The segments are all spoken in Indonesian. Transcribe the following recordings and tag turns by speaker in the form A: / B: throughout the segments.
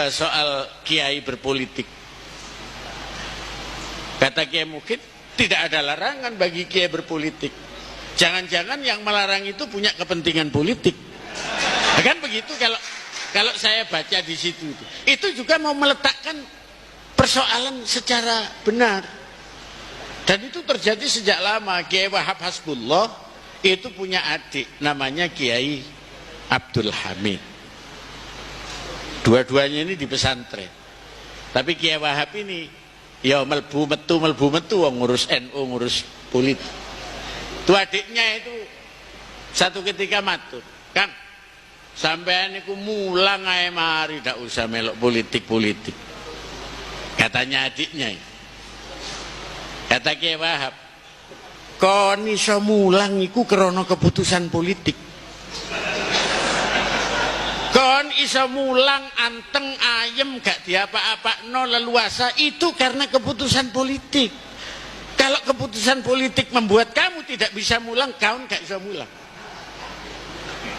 A: soal kiai berpolitik. Kata Kiai Mukid, tidak ada larangan bagi kiai berpolitik. Jangan-jangan yang melarang itu punya kepentingan politik. Kan begitu kalau saya baca di situ itu juga mau meletakkan persoalan secara benar. Dan itu terjadi sejak lama. Kiai Wahab Hasbullah itu punya adik namanya Kiai Abdul Hamid. Dua-duanya ini di pesantren. Tapi Kiai Wahab ini ya melbu metu ngurus NU, ngurus politik. Itu adiknya itu satu ketika matur, "Kang, sampean niku mulang ae mari, ndak usah melok politik-politik." Katanya adiknya. Kata Kiai Wahab, "Kon iso mulang iku krana keputusan politik. Kon iso mulang anteng ayem gak diapa-apakno leluasa itu karena keputusan politik. Kalau keputusan politik membuat kamu tidak bisa mulang, kau gak bisa mulang."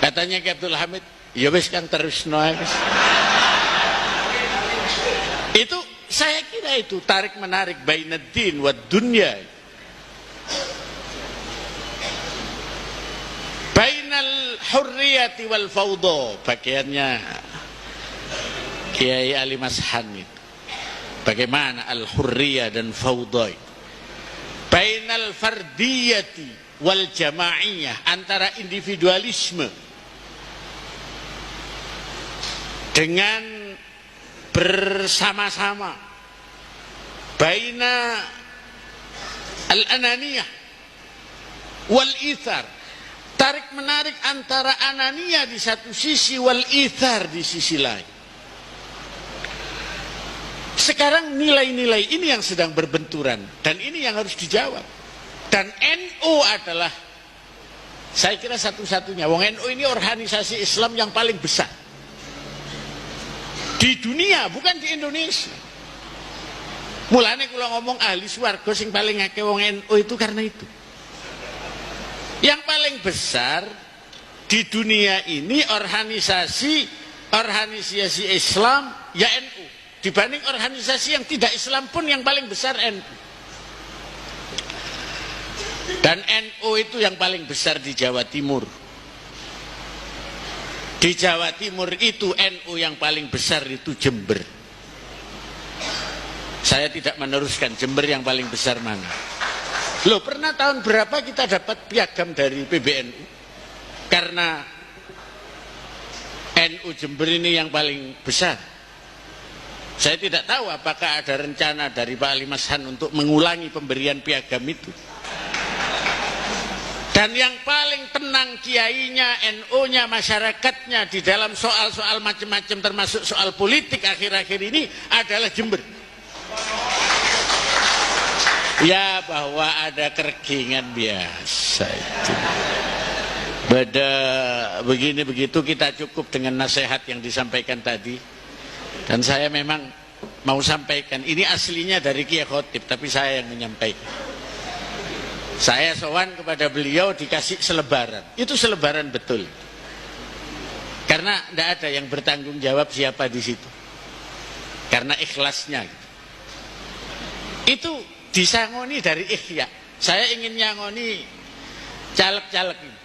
A: Katanya Ki Abdul Hamid, "Ya wis kan terusno ae." Itu saya kira itu tarik menarik bainaddin wa dunya. Bainal hurriyati wal fawda, bagiannya Kiai Ali Mashan itu. Bagaimana al-hurriyah dan fawda. Bainal fardiyati wal jama'iyah, antara individualisme dengan bersama-sama. Baina al-ananiyah wal ithar, tarik menarik antara ananiyah di satu sisi, wal ithar di sisi lain. Sekarang nilai-nilai ini yang sedang berbenturan, dan ini yang harus dijawab. Dan NU adalah, saya kira satu-satunya. Wong NU ini organisasi Islam yang paling besar di dunia, bukan di Indonesia. Mulane kula ngomong ahli swarga sing paling akeh wong NU itu karena itu. Yang paling besar di dunia ini organisasi Islam ya NU. Dibanding organisasi yang tidak Islam pun yang paling besar NU. Dan NU itu yang paling besar di Jawa Timur. Di Jawa Timur itu NU yang paling besar itu Jember. Saya tidak meneruskan Jember yang paling besar mana. Loh, pernah tahun berapa kita dapat piagam dari PBNU? Karena NU Jember ini yang paling besar. Saya tidak tahu apakah ada rencana dari Pak Ali Mashan untuk mengulangi pemberian piagam itu. Dan yang paling tenang kiainya, NU-nya, masyarakatnya di dalam soal-soal macam-macam termasuk soal politik akhir-akhir ini adalah Jember. Ya, bahwa ada kergingan biasa itu. Pada begini begitu kita cukup dengan nasihat yang disampaikan tadi. Dan saya memang mau sampaikan, ini aslinya dari Kiai Khotib, tapi saya yang menyampaikan. Saya sowan kepada beliau dikasih selebaran. Itu selebaran betul. Karena tidak ada yang bertanggung jawab siapa di situ. Karena ikhlasnya. Itu disangoni dari ikhya. Saya ingin nyangoni caleg-caleg ini.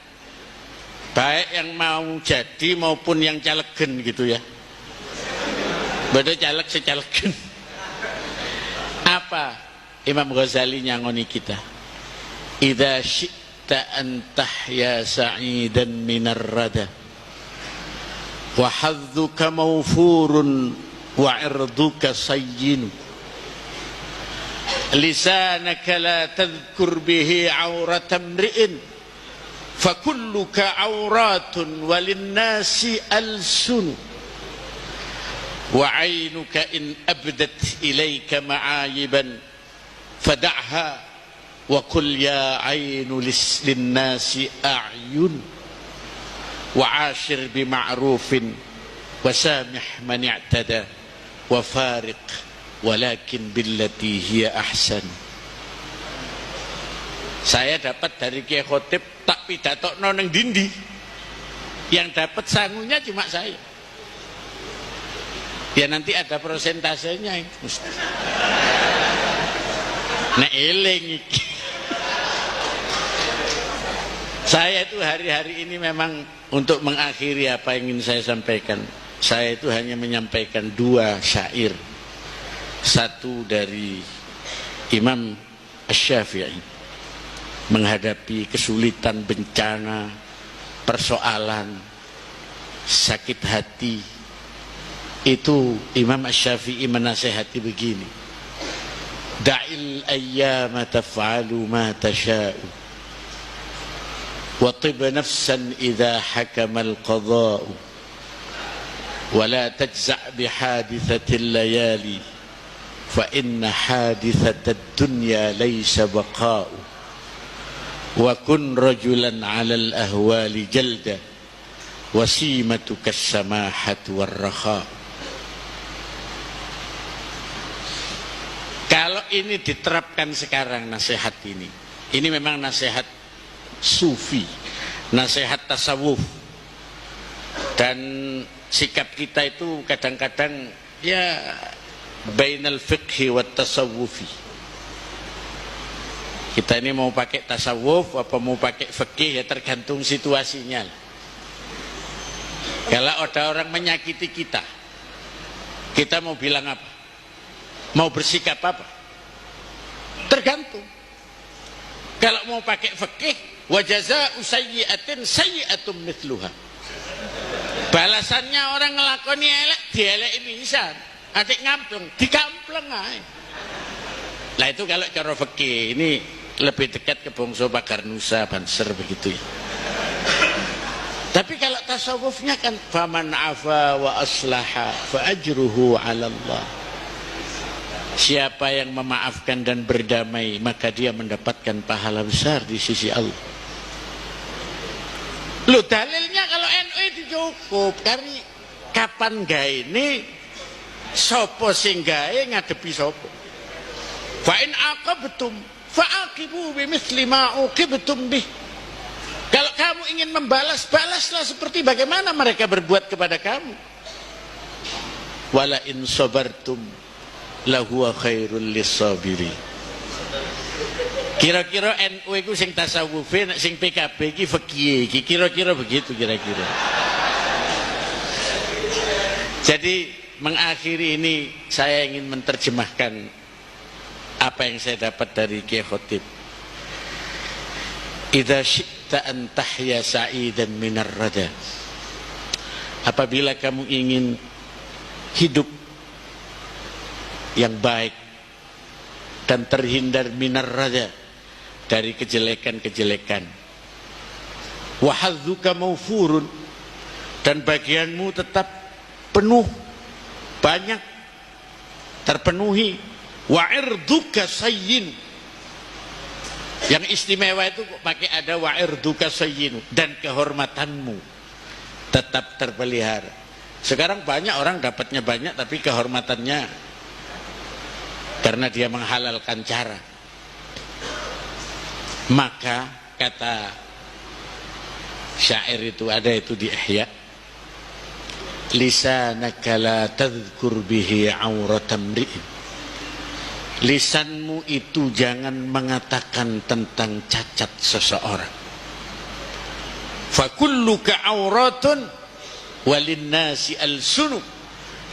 A: Baik yang mau jadi maupun yang calegen gitu ya. Beda caleg secalegen. Apa Imam Ghazali nyangoni kita? Idza syi'ta an tahya sa'idan minar rada wa hadzuka mawfurun wa irduka sayyin lisanaka la tadhkur bihi 'aurata imri'in fa kulluka 'auratun walin-nasi alsun wa 'ainuka in abdat ilayka ma'ayiban fad'ha wa qul ya 'ainu lin-nasi a'yun wa 'ashir bi ma'rufin wa samih man i'tada wa fariq walakin billati hiya ahsan. Saya dapat dari Kiai Khotib tak pidatokno nang dindi. Yang dapat sangunya cuma saya. Ya nanti ada persentasenya itu. Nek eling iki. Saya itu hari-hari ini memang untuk mengakhiri apa yang ingin saya sampaikan. Saya itu hanya menyampaikan 2 syair. Satu dari Imam Asy-Syafi'i menghadapi kesulitan, bencana, persoalan, sakit hati. Itu Imam Asy-Syafi'i menasehati begini. Da'il ayyama taf'alu ma tasha'u وطب نفسا إذا حكم القضاء ولا تجزع بحادثة الليالي فإن حادثة الدنيا ليس بقاء وكن رجلا على الأهوال جلدا وسيمتك السماحة والرخاء. Kalau ini diterapkan sekarang nasihat ini memang nasihat sufi, nasihat tasawuf, dan sikap kita itu kadang-kadang ya bainal fiqhi wat tasawufi. Kita ini mau pakai tasawuf apa mau pakai fikih ya tergantung situasinya. Kalau ada orang menyakiti kita, kita mau bilang apa? Mau bersikap apa? Tergantung. Kalau mau pakai fikih, wa jazaa'u sayyi'atin sayyi'atun mithluha. Balasannya orang ngelakoni elek, dieleki pisan. Atik ngampleng, dikampleng ae. Lah itu kalau cara fikih, ini lebih dekat ke bangsa Pagar Nusa, Banser begitu ya. Tapi kalau tasawufnya kan faman afa wa aslaha fa ajruhu 'ala Allah. Siapa yang memaafkan dan berdamai, maka dia mendapatkan pahala besar di sisi Allah. Loh, dalilnya kalau NU itu cukup. Karena kapan gawe ini sopo sing gawe ngadepi sopo. Fa in aqabtum fa'aqibu bimithli ma uqibtum bih. Kalau kamu ingin membalas, balaslah seperti bagaimana mereka berbuat kepada kamu. Wala in sabartum lahuwa khairul lis-sabiri. Kira-kira NU itu sing tasawuf, sing PKB iki fikih iki, kira-kira begitu kira-kira. Jadi mengakhiri ini saya ingin menerjemahkan apa yang saya dapat dari Kiai Khotib. Idza syi'ta an tahya sa'idan minar rada. Apabila kamu ingin hidup yang baik dan terhindar minar rada, dari kejelekan-kejelekan, wa hadzuka maufurun, dan bagianmu tetap penuh, banyak, terpenuhi, wa irduka sayyin, yang istimewa itu pakai ada wa irduka sayyin, dan kehormatanmu tetap terpelihara. Sekarang banyak orang dapatnya banyak tapi kehormatannya karena dia menghalalkan cara. Maka kata syair itu, ada itu di Ihya, lisanaka la tadhkur bihi auratam ri'in. Lisanmu itu jangan mengatakan tentang cacat seseorang. Fa kulluka auratun walinnasi al-sunu.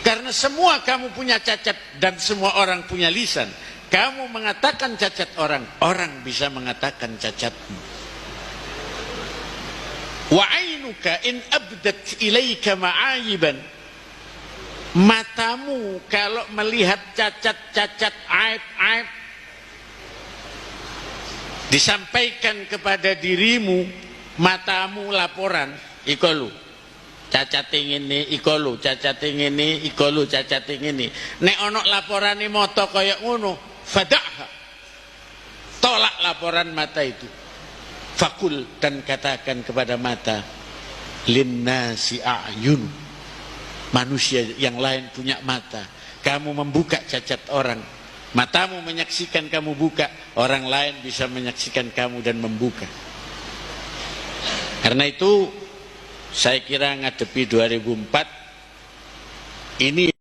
A: Karena semua kamu punya cacat dan semua orang punya lisan. Kamu mengatakan cacat orang, orang bisa mengatakan cacatmu. Wa ainuka in abdat ilaika ma'ayiban. Matamu kalau melihat cacat-cacat, aib-aib disampaikan kepada dirimu, matamu laporan, ikolu cacat ngene, ikolu cacat ngene, ikolu cacat ngene. Nek ono laporane moto kaya ngono, fada'ha, tolak laporan mata itu. Fakul, dan katakan kepada mata, linnasi a'yun, manusia yang lain punya mata, kamu membuka cacat orang, matamu menyaksikan kamu buka, orang lain bisa menyaksikan kamu dan membuka. Karena itu saya kira ngadepi 2004 ini